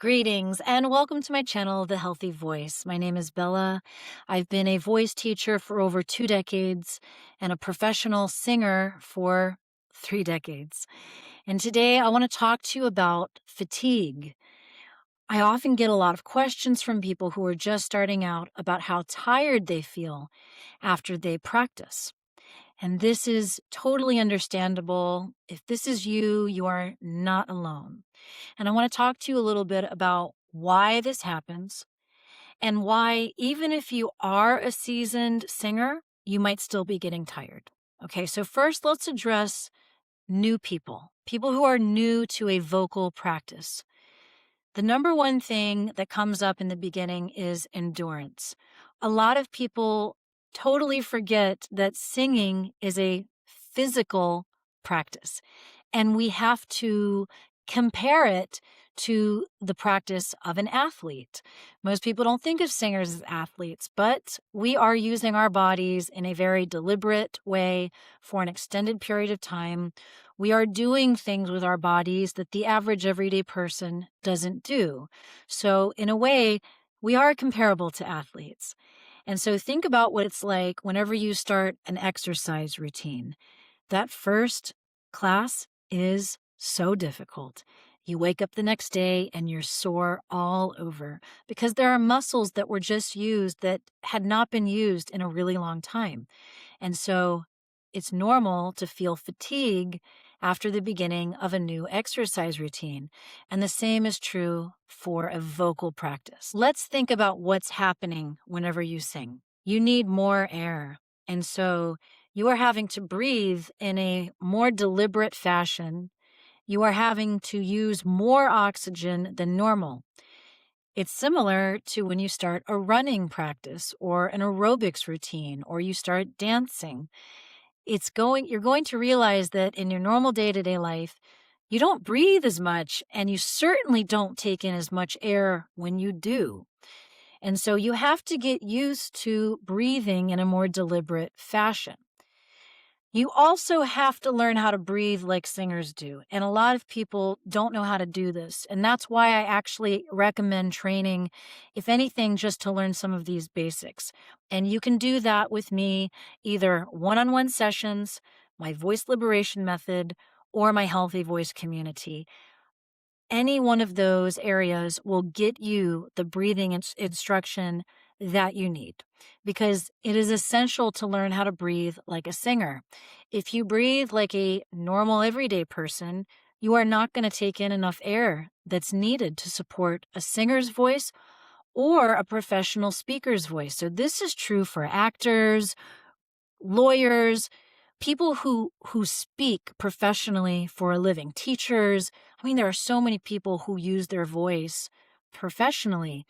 Greetings and welcome to my channel, The Healthy Voice. My name is Bella. I've been a voice teacher for over 2 decades and a professional singer for 3 decades. And today I want to talk to you about fatigue. I often get a lot of questions from people who are just starting out about how tired they feel after they practice. And this is totally understandable. If this is you, you are not alone. And I want to talk to you a little bit about why this happens and why, even if you are a seasoned singer, you might still be getting tired. Okay, so first let's address new people who are new to a vocal practice. The number one thing that comes up in the beginning is endurance. A lot of people totally forget that singing is a physical practice, and we have to compare it to the practice of an athlete. Most people don't think of singers as athletes, but we are using our bodies in a very deliberate way for an extended period of time. We are doing things with our bodies that the average everyday person doesn't do. So in a way, we are comparable to athletes. And so think about what it's like whenever you start an exercise routine. That first class is so difficult. You wake up the next day and you're sore all over because there are muscles that were just used that had not been used in a really long time. And so it's normal to feel fatigue after the beginning of a new exercise routine. And the same is true for a vocal practice. Let's think about what's happening whenever you sing. You need more air. And so you are having to breathe in a more deliberate fashion. You are having to use more oxygen than normal. It's similar to when you start a running practice or an aerobics routine or you start dancing. You're going to realize that in your normal day-to-day life, you don't breathe as much and you certainly don't take in as much air when you do. And so you have to get used to breathing in a more deliberate fashion. You also have to learn how to breathe like singers do. And a lot of people don't know how to do this. And that's why I actually recommend training, if anything, just to learn some of these basics. And you can do that with me, either one-on-one sessions, my voice liberation method, or my healthy voice community. Any one of those areas will get you the breathing instruction that you need because it is essential to learn how to breathe like a singer. If you breathe like a normal everyday person, you are not going to take in enough air that's needed to support a singer's voice or a professional speaker's voice. So this is true for actors, lawyers, people who speak professionally for a living, teachers. I mean, there are so many people who use their voice professionally.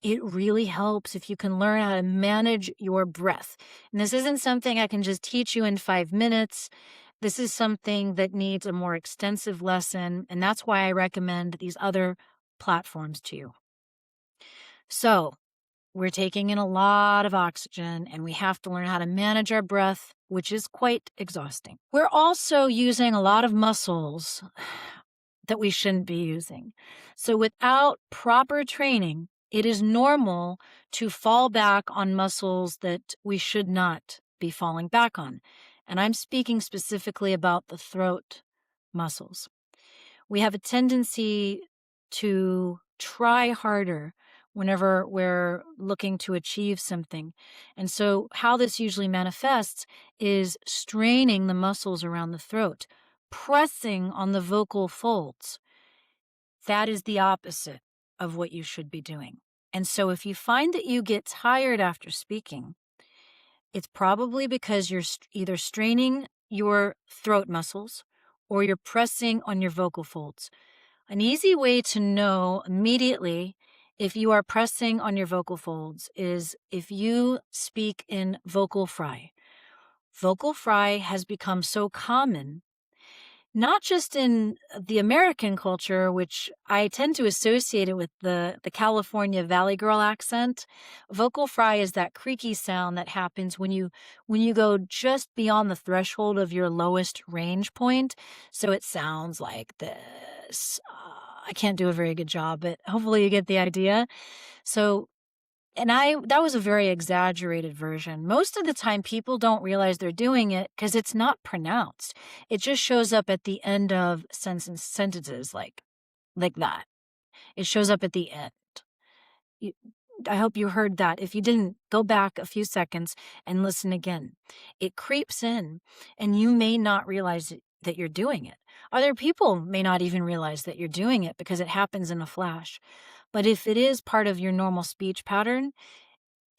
It really helps if you can learn how to manage your breath. And this isn't something I can just teach you in 5 minutes. This is something that needs a more extensive lesson, and that's why I recommend these other platforms to you. So, we're taking in a lot of oxygen and we have to learn how to manage our breath, which is quite exhausting. We're also using a lot of muscles that we shouldn't be using. So without proper training, it is normal to fall back on muscles that we should not be falling back on. And I'm speaking specifically about the throat muscles. We have a tendency to try harder whenever we're looking to achieve something. And so how this usually manifests is straining the muscles around the throat, pressing on the vocal folds. That is the opposite of what you should be doing. And so if you find that you get tired after speaking, it's probably because you're either straining your throat muscles or you're pressing on your vocal folds. An easy way to know immediately if you are pressing on your vocal folds is if you speak in vocal fry. Vocal fry has become so common, not just in the American culture, which I tend to associate it with the California Valley Girl accent. Vocal fry is that creaky sound that happens when you go just beyond the threshold of your lowest range point. So it sounds like this. I can't do a very good job, but hopefully you get the idea. So, that was a very exaggerated version. Most of the time, people don't realize they're doing it because it's not pronounced. It just shows up at the end of sentences like that. It shows up at the end. You, I hope you heard that. If you didn't, go back a few seconds and listen again. It creeps in, and you may not realize that you're doing it. Other people may not even realize that you're doing it because it happens in a flash. But if it is part of your normal speech pattern,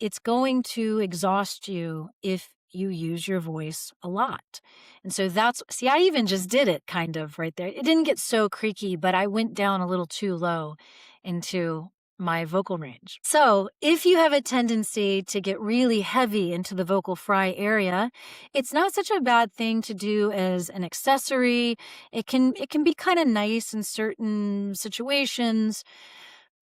it's going to exhaust you if you use your voice a lot. And so see, I even just did it kind of right there. It didn't get so creaky, but I went down a little too low into my vocal range. So if you have a tendency to get really heavy into the vocal fry area, it's not such a bad thing to do as an accessory. It can be kind of nice in certain situations.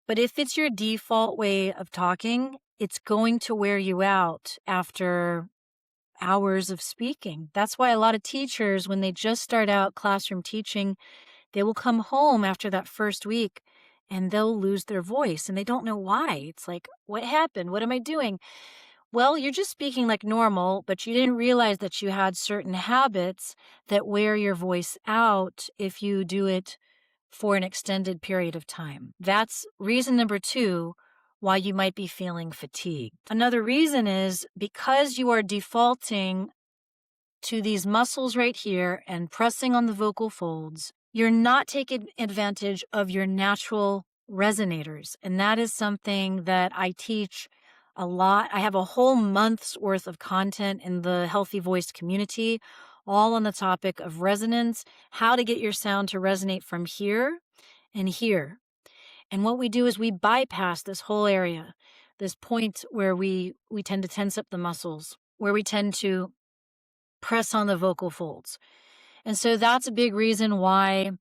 But if it's your default way of talking, it's going to wear you out after hours of speaking. That's why a lot of teachers, when they just start out classroom teaching, they will come home after that first week and they'll lose their voice and they don't know why. It's like, what happened? What am I doing? Well, you're just speaking like normal, but you didn't realize that you had certain habits that wear your voice out if you do it for an extended period of time. That's reason number 2 why you might be feeling fatigued. Another reason is because you are defaulting to these muscles right here and pressing on the vocal folds, you're not taking advantage of your natural resonators. And that is something that I teach a lot. I have a whole month's worth of content in the Healthy Voice community, all on the topic of resonance, how to get your sound to resonate from here and here. And what we do is we bypass this whole area, this point where we tend to tense up the muscles, where we tend to press on the vocal folds. And so that's a big reason why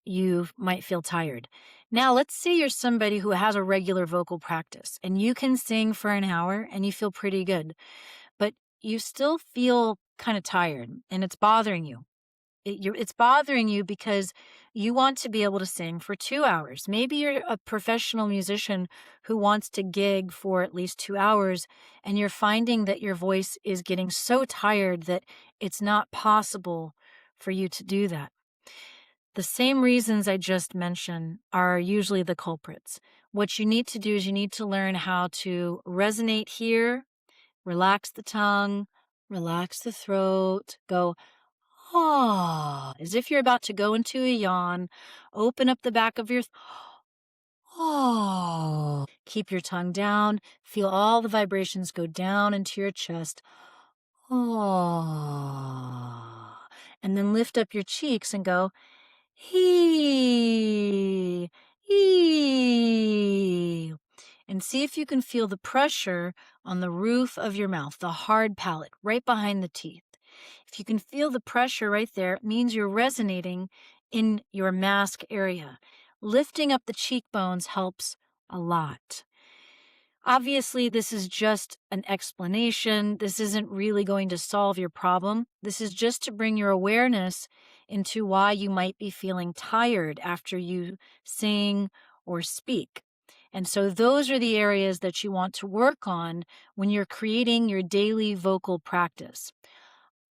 you might feel tired. Now, let's say you're somebody who has a regular vocal practice and you can sing for an hour and you feel pretty good, but you still feel kind of tired and it's bothering you. It's bothering you because you want to be able to sing for 2 hours. Maybe you're a professional musician who wants to gig for at least 2 hours, and you're finding that your voice is getting so tired that it's not possible for you to do that. The same reasons I just mentioned are usually the culprits. What you need to do is you need to learn how to resonate here, relax the tongue, relax the throat, go ah, as if you're about to go into a yawn. Open up the back of your ah. Keep your tongue down. Feel all the vibrations go down into your chest. Ah. And then lift up your cheeks and go hee, hee. And see if you can feel the pressure on the roof of your mouth, the hard palate, right behind the teeth. If you can feel the pressure right there, it means you're resonating in your mask area. Lifting up the cheekbones helps a lot. Obviously, this is just an explanation. This isn't really going to solve your problem. This is just to bring your awareness into why you might be feeling tired after you sing or speak. And so those are the areas that you want to work on when you're creating your daily vocal practice.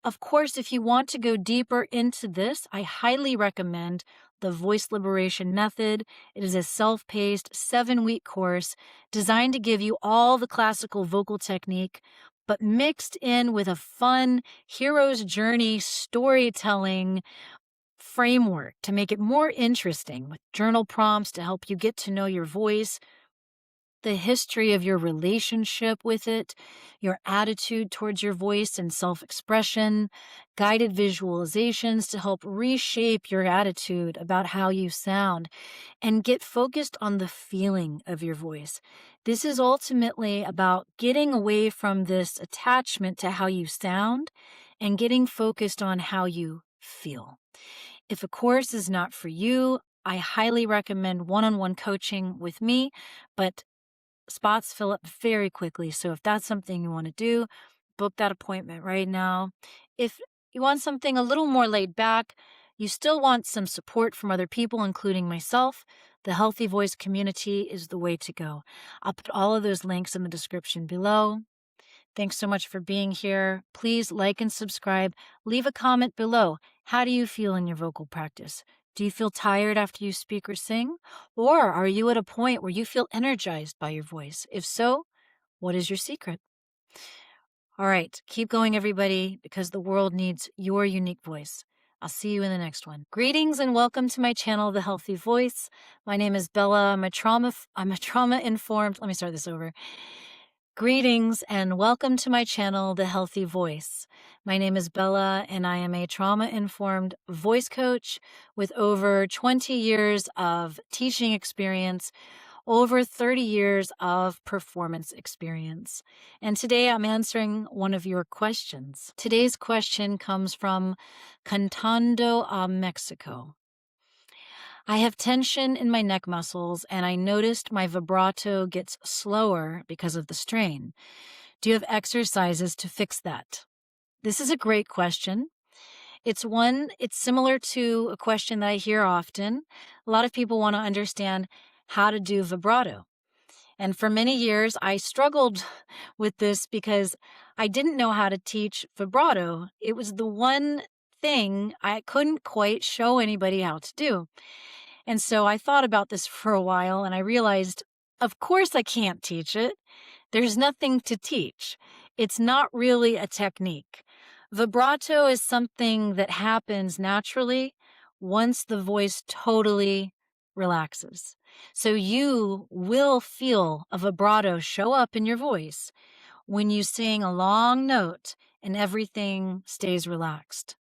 Of course, if you want to go deeper into this, I highly recommend the Voice Liberation Method. It is a self-paced 7-week course designed to give you all the classical vocal technique, but mixed in with a fun hero's journey storytelling framework to make it more interesting, with journal prompts to help you get to know your voice, the history of your relationship with it, your attitude towards your voice and self-expression, guided visualizations to help reshape your attitude about how you sound, and get focused on the feeling of your voice. This is ultimately about getting away from this attachment to how you sound and getting focused on how you feel. If a course is not for you, I highly recommend one-on-one coaching with me, but spots fill up very quickly. So if that's something you want to do, book that appointment right now. If you want something a little more laid back, you still want some support from other people, including myself, the Healthy Voice community is the way to go. I'll put all of those links in the description below. Thanks so much for being here. Please like and subscribe. Leave a comment below. How do you feel in your vocal practice? Do you feel tired after you speak or sing? Or are you at a point where you feel energized by your voice? If so, what is your secret? All right, keep going, everybody, because the world needs your unique voice. I'll see you in the next one. Greetings and welcome to my channel, The Healthy Voice. My name is Bella. I'm a trauma-informed. Let me start this over. Greetings and welcome to my channel, The Healthy Voice. My name is Bella and I am a trauma-informed voice coach with over 20 years of teaching experience, over 30 years of performance experience. And today I'm answering one of your questions. Today's question comes from Cantando, Mexico. I have tension in my neck muscles, and I noticed my vibrato gets slower because of the strain. Do you have exercises to fix that? This is a great question. It's similar to a question that I hear often. A lot of people want to understand how to do vibrato. And for many years, I struggled with this because I didn't know how to teach vibrato. It was the one thing I couldn't quite show anybody how to do. And so I thought about this for a while and I realized, of course I can't teach it. There's nothing to teach. It's not really a technique. Vibrato is something that happens naturally once the voice totally relaxes. So you will feel a vibrato show up in your voice when you sing a long note and everything stays relaxed.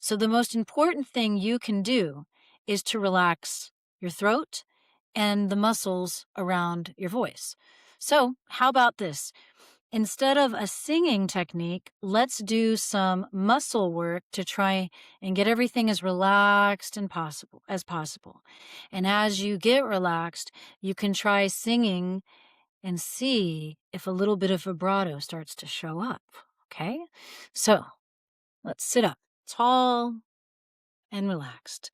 So the most important thing you can do is to relax your throat and the muscles around your voice. So how about this? Instead of a singing technique, let's do some muscle work to try and get everything as relaxed as possible. And as you get relaxed, you can try singing and see if a little bit of vibrato starts to show up. Okay? So let's sit up tall and relaxed.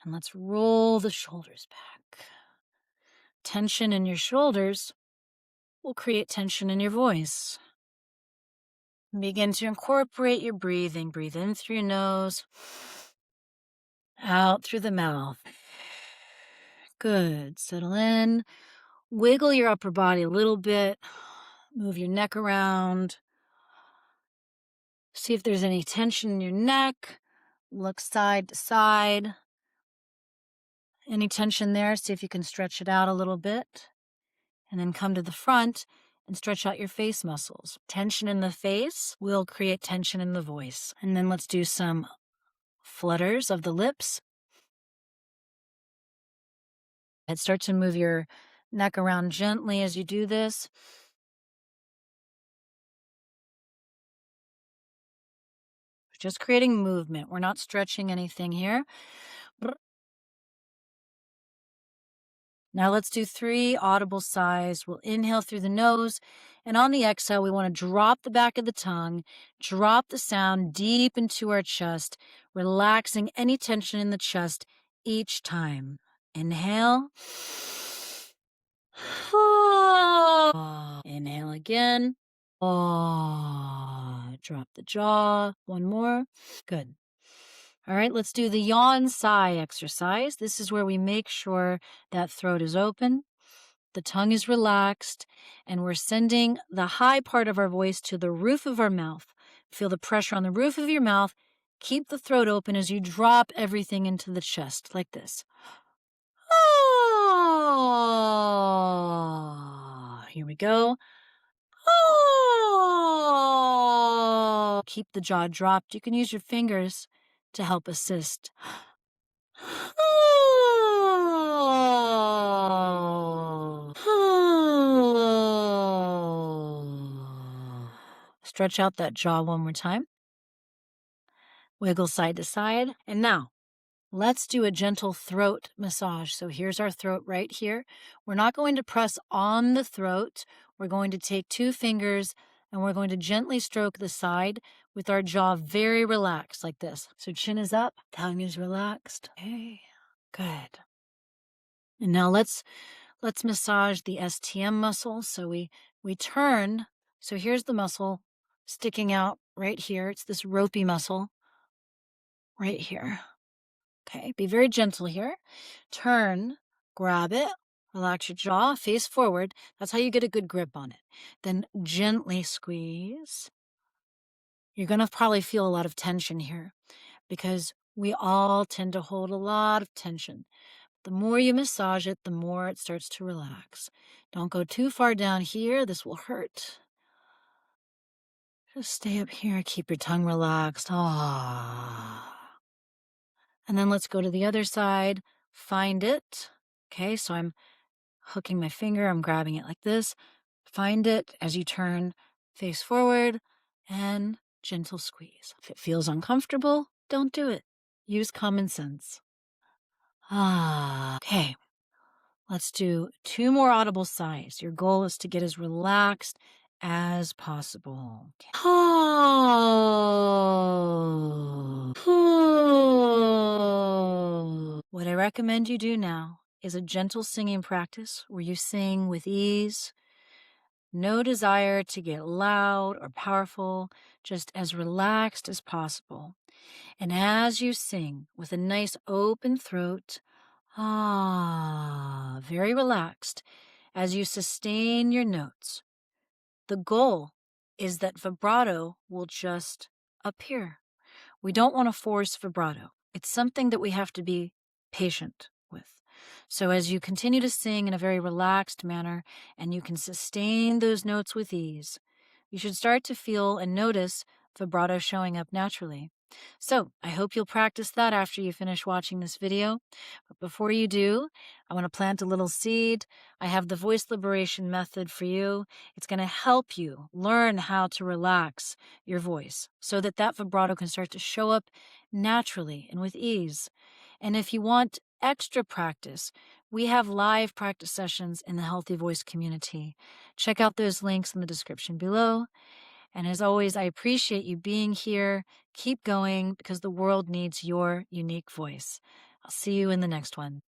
And let's roll the shoulders back. Tension in your shoulders will create tension in your voice. Begin to incorporate your breathing. Breathe in through your nose, out through the mouth. Good. Settle in. Wiggle your upper body a little bit. Move your neck around. See if there's any tension in your neck. Look side to side. Any tension there, see if you can stretch it out a little bit. And then come to the front and stretch out your face muscles. Tension in the face will create tension in the voice. And then let's do some flutters of the lips. And start to move your neck around gently as you do this. Just creating movement. We're not stretching anything here. Now let's do 3 audible sighs. We'll inhale through the nose, and on the exhale, we want to drop the back of the tongue, drop the sound deep into our chest, relaxing any tension in the chest each time. Inhale. Inhale again. Drop the jaw. One more. Good. All right, let's do the yawn sigh exercise. This is where we make sure that throat is open, the tongue is relaxed, and we're sending the high part of our voice to the roof of our mouth. Feel the pressure on the roof of your mouth. Keep the throat open as you drop everything into the chest, like this. Here we go. Keep the jaw dropped. You can use your fingers to help assist. Stretch out that jaw one more time. Wiggle side to side. And now, let's do a gentle throat massage. So here's our throat right here. We're not going to press on the throat. We're going to take 2 fingers and we're going to gently stroke the side with our jaw very relaxed like this. So chin is up, tongue is relaxed. Okay, good. And now let's massage the STM muscle. So we turn. So here's the muscle sticking out right here. It's this ropey muscle right here. Okay, be very gentle here. Turn, grab it, relax your jaw, face forward. That's how you get a good grip on it. Then gently squeeze. You're going to probably feel a lot of tension here because we all tend to hold a lot of tension. The more you massage it, the more it starts to relax. Don't go too far down here. This will hurt. Just stay up here. Keep your tongue relaxed. Ah. And then let's go to the other side. Find it. Okay, so I'm hooking my finger. I'm grabbing it like this. Find it as you turn face forward and gentle squeeze. If it feels uncomfortable, don't do it. Use common sense. Okay. Let's do 2 more audible sighs. Your goal is to get as relaxed as possible. What I recommend you do now is a gentle singing practice where you sing with ease. No desire to get loud or powerful, just as relaxed as possible. And as you sing with a nice open throat, very relaxed as you sustain your notes. The goal is that vibrato will just appear. We don't want to force vibrato. It's something that we have to be patient with. So as you continue to sing in a very relaxed manner and you can sustain those notes with ease, you should start to feel and notice vibrato showing up naturally. So I hope you'll practice that after you finish watching this video. But before you do, I want to plant a little seed. I have the voice liberation method for you. It's going to help you learn how to relax your voice so that that vibrato can start to show up naturally and with ease. And if you want extra practice, we have live practice sessions in the Healthy Voice community. Check out those links in the description below. And as always, I appreciate you being here. Keep going because the world needs your unique voice. I'll see you in the next one.